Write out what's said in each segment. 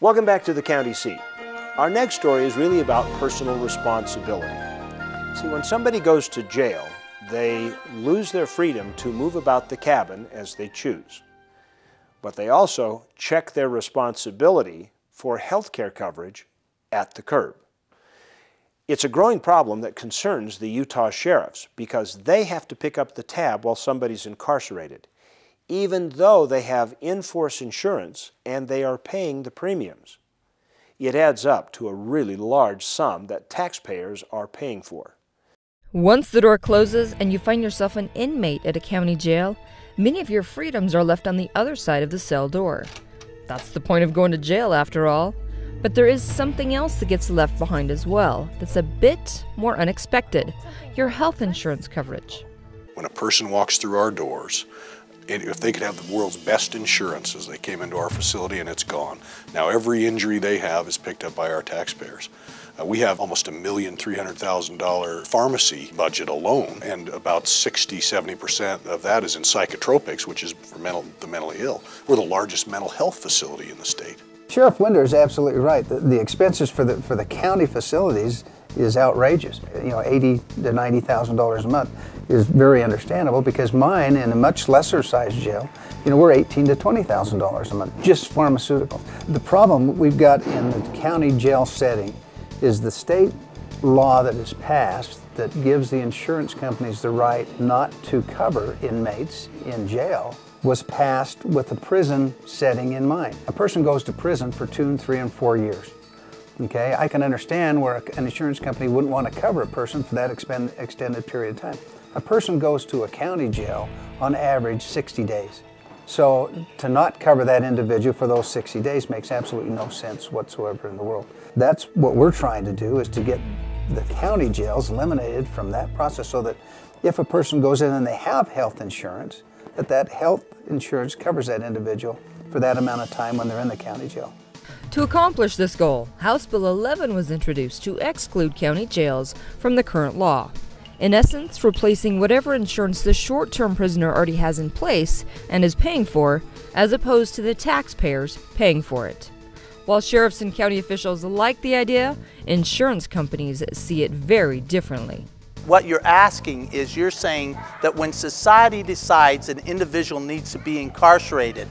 Welcome back to the county seat. Our next story is really about personal responsibility. See, when somebody goes to jail, they lose their freedom to move about the cabin as they choose. But they also check their responsibility for health care coverage at the curb. It's a growing problem that concerns the Utah sheriffs because they have to pick up the tab while somebody's incarcerated, even though they have in-force insurance and they are paying the premiums. It adds up to a really large sum that taxpayers are paying for. Once the door closes and you find yourself an inmate at a county jail, many of your freedoms are left on the other side of the cell door. That's the point of going to jail after all. But there is something else that gets left behind as well that's a bit more unexpected: your health insurance coverage. When a person walks through our doors, if they could have the world's best insurance as they came into our facility and it's gone. Now every injury they have is picked up by our taxpayers. We have almost $1,300,000 pharmacy budget alone, and about 60–70% of that is in psychotropics, which is for the mentally ill. We're the largest mental health facility in the state. Sheriff Winder is absolutely right. The expenses for the county facilities is outrageous. You know, $80,000 to $90,000 a month is very understandable, because mine, in a much lesser sized jail, you know, we're $18,000 to $20,000 a month, just pharmaceuticals. The problem we've got in the county jail setting is the state law that is passed that gives the insurance companies the right not to cover inmates in jail was passed with a prison setting in mind. A person goes to prison for 2 and 3 and 4 years. Okay, I can understand where an insurance company wouldn't want to cover a person for that extended period of time. A person goes to a county jail on average 60 days. So to not cover that individual for those 60 days makes absolutely no sense whatsoever in the world. That's what we're trying to do, is to get the county jails eliminated from that process, so that if a person goes in and they have health insurance, that health insurance covers that individual for that amount of time when they're in the county jail. To accomplish this goal, House Bill 11 was introduced to exclude county jails from the current law. In essence, replacing whatever insurance the short-term prisoner already has in place and is paying for, as opposed to the taxpayers paying for it. While sheriffs and county officials like the idea, insurance companies see it very differently. What you're asking is, you're saying that when society decides an individual needs to be incarcerated,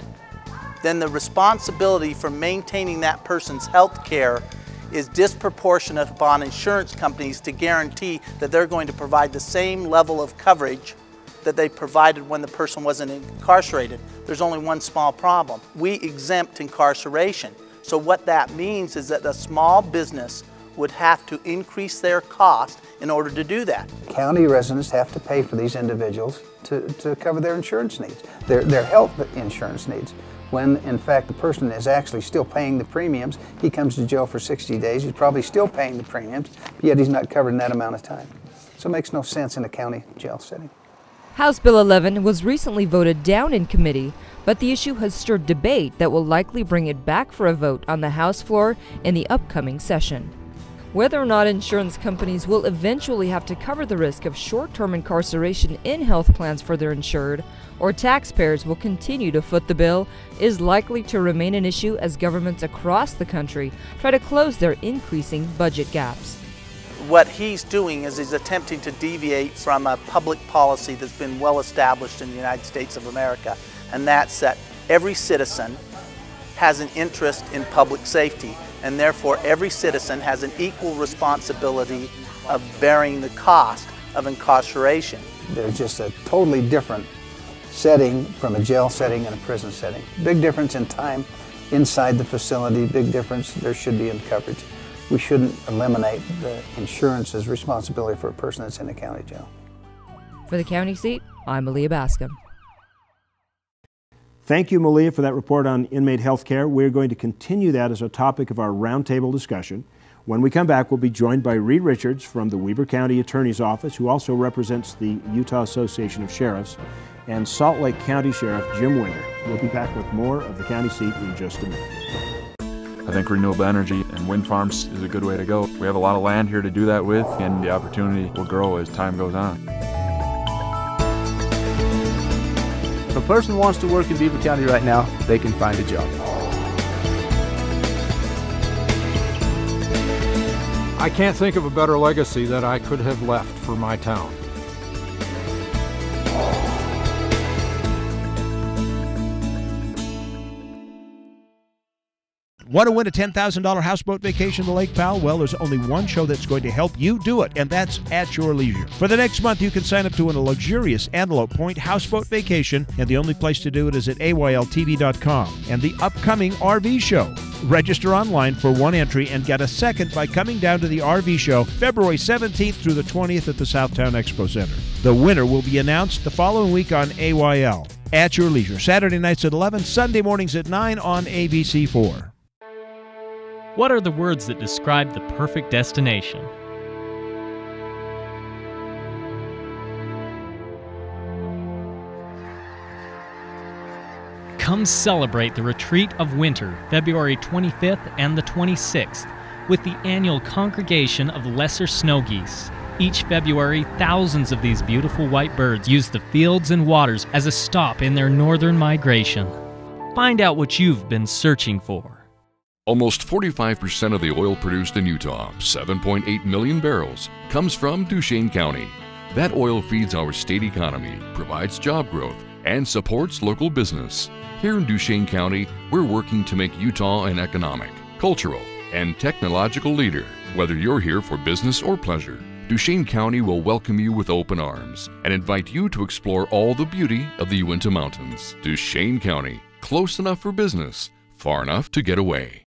then the responsibility for maintaining that person's health care is disproportionate upon insurance companies to guarantee that they're going to provide the same level of coverage that they provided when the person wasn't incarcerated. There's only one small problem. We exempt incarceration. So what that means is that a small business would have to increase their cost in order to do that. County residents have to pay for these individuals to cover their insurance needs, their health insurance needs. When in fact the person is actually still paying the premiums. He comes to jail for 60 days, he's probably still paying the premiums, yet he's not covered in that amount of time. So it makes no sense in a county jail setting. House Bill 11 was recently voted down in committee, but the issue has stirred debate that will likely bring it back for a vote on the House floor in the upcoming session. Whether or not insurance companies will eventually have to cover the risk of short-term incarceration in health plans for their insured, or taxpayers will continue to foot the bill, is likely to remain an issue as governments across the country try to close their increasing budget gaps. What he's doing is he's attempting to deviate from a public policy that's been well established in the United States of America, and that's that every citizen has an interest in public safety, and therefore every citizen has an equal responsibility of bearing the cost of incarceration. There's just a totally different setting from a jail setting and a prison setting. Big difference in time inside the facility, big difference there should be in coverage. We shouldn't eliminate the insurance's responsibility for a person that's in a county jail. For the county seat, I'm Malia Bascom. Thank you, Malia, for that report on inmate health care. We're going to continue that as a topic of our roundtable discussion. When we come back, we'll be joined by Reed Richards from the Weber County Attorney's Office, who also represents the Utah Association of Sheriffs, and Salt Lake County Sheriff Jim Winder. We'll be back with more of the county seat in just a minute. I think renewable energy and wind farms is a good way to go. We have a lot of land here to do that with, and the opportunity will grow as time goes on. If a person wants to work in Beaver County right now, they can find a job. I can't think of a better legacy that I could have left for my town. Want to win a $10,000 houseboat vacation to Lake Powell? Well, there's only one show that's going to help you do it, and that's At Your Leisure. For the next month, you can sign up to win a luxurious Antelope Point houseboat vacation, and the only place to do it is at AYLTV.com and the upcoming RV show. Register online for one entry and get a second by coming down to the RV show February 17th through the 20th at the Southtown Expo Center. The winner will be announced the following week on AYL. At Your Leisure, Saturday nights at 11, Sunday mornings at 9 on ABC4. What are the words that describe the perfect destination? Come celebrate the Retreat of Winter, February 25th and the 26th, with the annual Congregation of Lesser Snow Geese. Each February, thousands of these beautiful white birds use the fields and waters as a stop in their northern migration. Find out what you've been searching for. Almost 45% of the oil produced in Utah, 7.8 million barrels, comes from Duchesne County. That oil feeds our state economy, provides job growth, and supports local business. Here in Duchesne County, we're working to make Utah an economic, cultural, and technological leader. Whether you're here for business or pleasure, Duchesne County will welcome you with open arms and invite you to explore all the beauty of the Uinta Mountains. Duchesne County, close enough for business, far enough to get away.